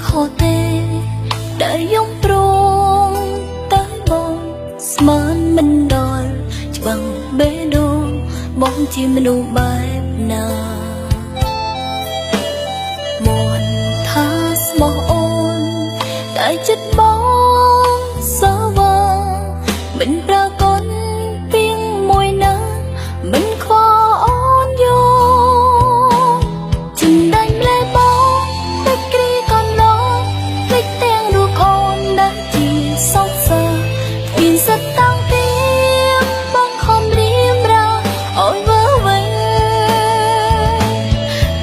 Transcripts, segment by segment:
ខុសទេដែលយំព្រមតែបងស្មានមិនដល់ច្បាំងបេះដូងបងជាមនុស្សបែបណាមន់ថាស្មោះអូនតែចិត្តបងសវ៉ាមិនប្រកបពីងមួយណាមិនខ្វល់អូនយោជំដាច់ម្លេះបងតែគ្រីកន្លងភ្លេចទាំងរូបអូនដែលជាសោកសាមានសិតតាំងពីបងខំរៀបរាអូនវើវិញ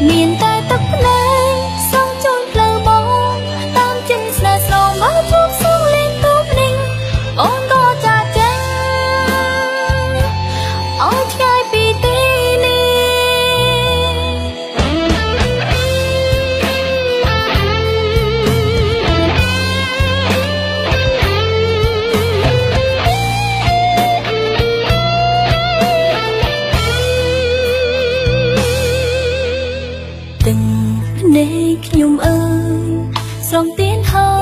មានតែទឹកភ្នែកសងជូនផ្លូវបងតាមចិនស្នេហ៍ស្រងមកជួបសងលេងទូភ្លេងអូនក៏ចាចេញអូនឆ្ងាយពីទីនេះទាំងភ្នែកខ្ញុំអើយស្រងទៀនហើ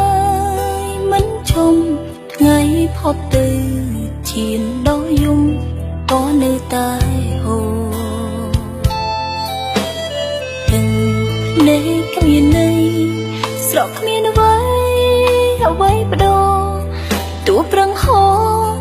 យមិនឈុំថ្ងៃផុតទៅឈានដល់យំក៏នៅតែហូរទាំងភ្នែកគ្មានន័យស្រកគ្មានអ្វីបដូរទោះប្រឹងហូរ